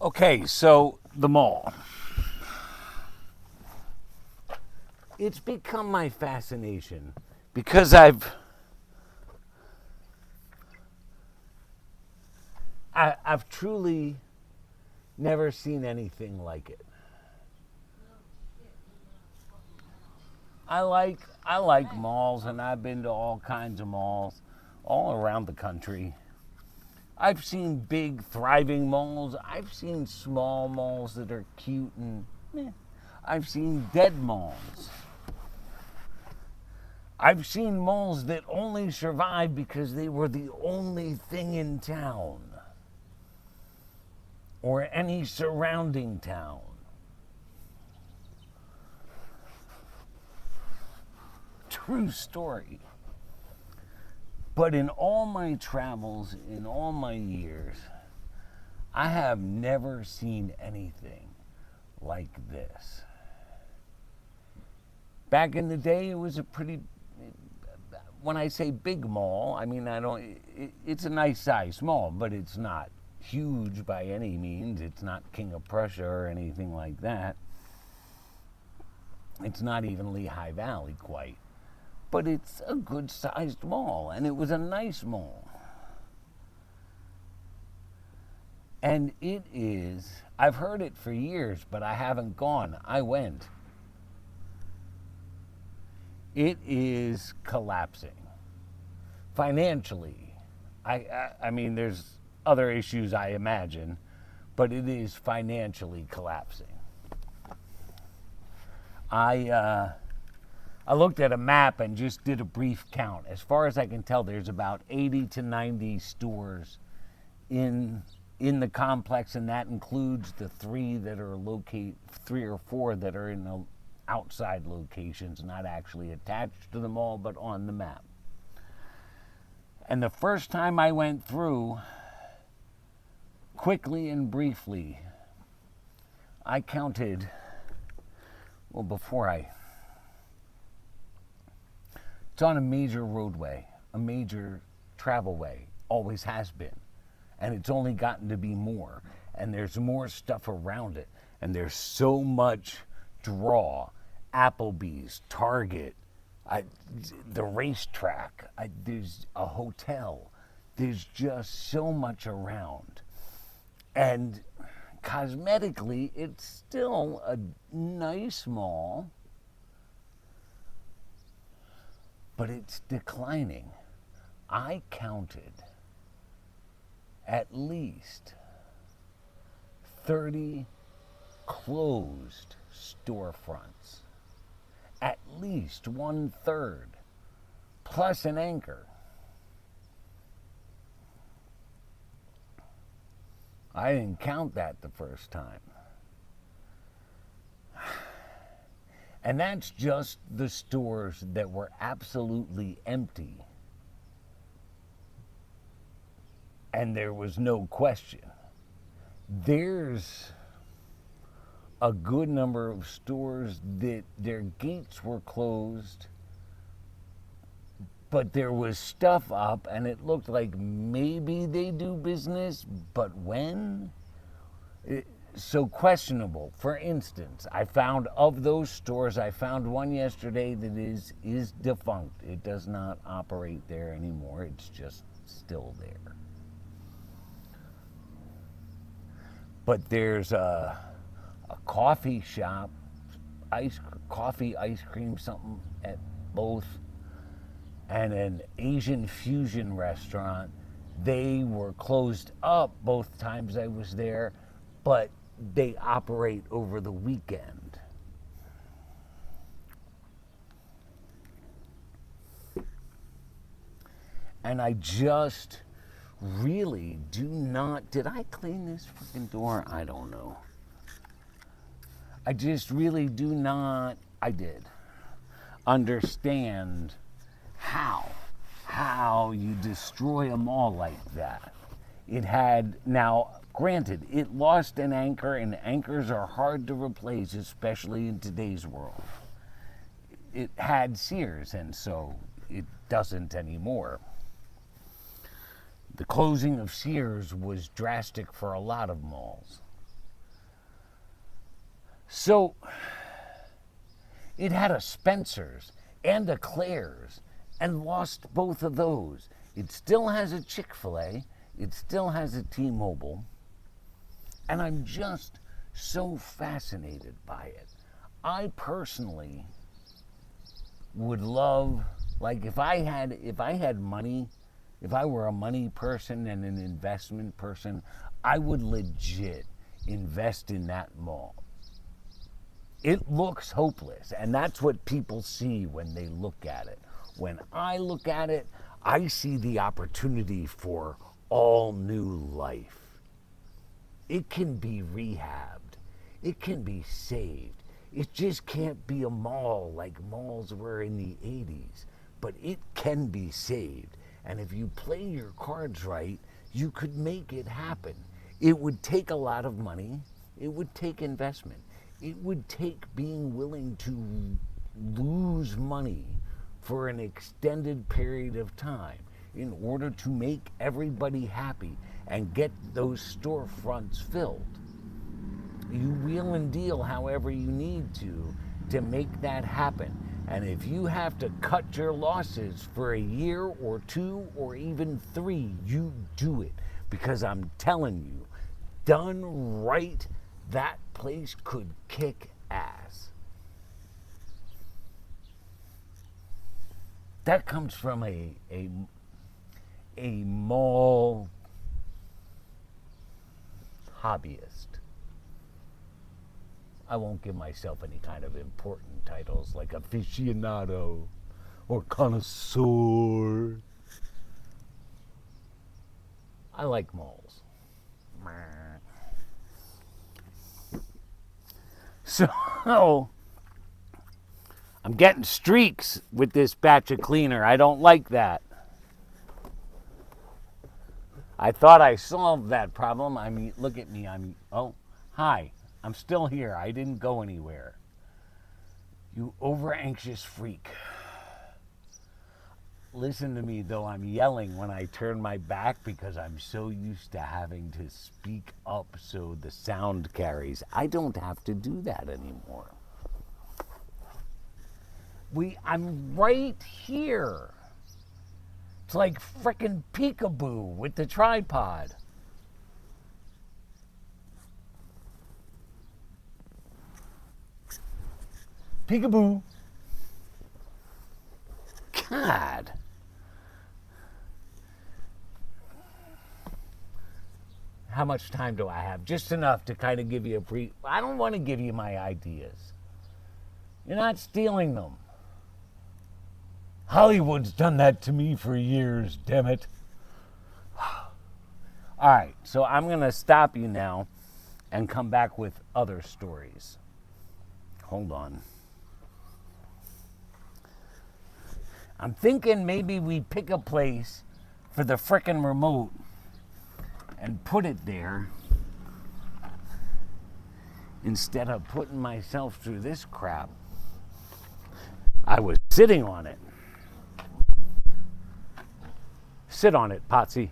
Okay, so the mall. It's become my fascination because I've truly never seen anything like it. I like malls, and I've been to all kinds of malls all around the country. I've seen big thriving malls. I've seen small malls that are cute and meh. I've seen dead malls. I've seen malls that only survived because they were the only thing in town or any surrounding town. True story. But in all my travels, in all my years, I have never seen anything like this. Back in the day, it was a pretty, when I say big mall, I mean, it's a nice size mall, but it's not huge by any means. It's not King of Prussia or anything like that. It's not even Lehigh Valley quite. But it's a good sized mall, and it was a nice mall. And it is, I've heard it for years, but I haven't gone. I went. It is collapsing financially. I mean, there's other issues I imagine, but it is financially collapsing. I looked at a map and just did a brief count. As far as I can tell, there's about 80 to 90 stores in the complex, and that includes the three or four that are in the outside locations, not actually attached to the mall, but on the map. And the first time I went through, quickly and briefly, I counted, well, it's on a major roadway, a major travelway, always has been. And it's only gotten to be more. And there's more stuff around it. And there's so much draw. Applebee's, Target, the racetrack, there's a hotel. There's just so much around. And cosmetically, it's still a nice mall, but it's declining. I counted at least 30 closed storefronts, at least 1/3, plus an anchor. I didn't count that the first time. And that's just the stores that were absolutely empty. And there was no question. There's a good number of stores that their gates were closed, but there was stuff up, and it looked like maybe they do business, but when? So questionable. For instance, I found of those stores, I found one yesterday that is defunct. It does not operate there anymore. It's just still there. But there's a coffee shop, coffee, ice cream, something at both, and an Asian fusion restaurant. They were closed up both times I was there, but they operate over the weekend. And I just really do not, did I clean this freaking door? I don't know. I just really do not, I did, understand how you destroy a mall like that. It had, now granted, it lost an anchor, and anchors are hard to replace, especially in today's world. It had Sears, and so it doesn't anymore. The closing of Sears was drastic for a lot of malls. So it had a Spencer's and a Claire's and lost both of those. It still has a Chick-fil-A. It still has a T-Mobile. And I'm just so fascinated by it. I personally would love, like if I had money, if I were a money person and an investment person, I would legit invest in that mall. It looks hopeless, and that's what people see when they look at it. When I look at it, I see the opportunity for all new life. It can be rehabbed. It can be saved. It just can't be a mall like malls were in the 80s, but it can be saved. And if you play your cards right, you could make it happen. It would take a lot of money. It would take investment. It would take being willing to lose money for an extended period of time in order to make everybody happy and get those storefronts filled. You wheel and deal however you need to make that happen. And if you have to cut your losses for a year or two or even 3, you do it. Because I'm telling you, done right, that place could kick ass. That comes from a mall hobbyist. I won't give myself any kind of important titles like aficionado or connoisseur. I like malls. So, I'm getting streaks with this batch of cleaner. I don't like that. I thought I solved that problem. I mean, look at me. Oh, hi. I'm still here. I didn't go anywhere. You over-anxious freak. Listen to me, though. I'm yelling when I turn my back because I'm so used to having to speak up so the sound carries. I don't have to do that anymore. I'm right here. It's like frickin' peekaboo with the tripod. Peekaboo. God. How much time do I have? Just enough to kind of give you a brief. I don't want to give you my ideas. You're not stealing them. Hollywood's done that to me for years, damn it. All right, so I'm going to stop you now and come back with other stories. Hold on. I'm thinking maybe we pick a place for the frickin' remote and put it there instead of putting myself through this crap. I was sitting on it. Sit on it, Potsy.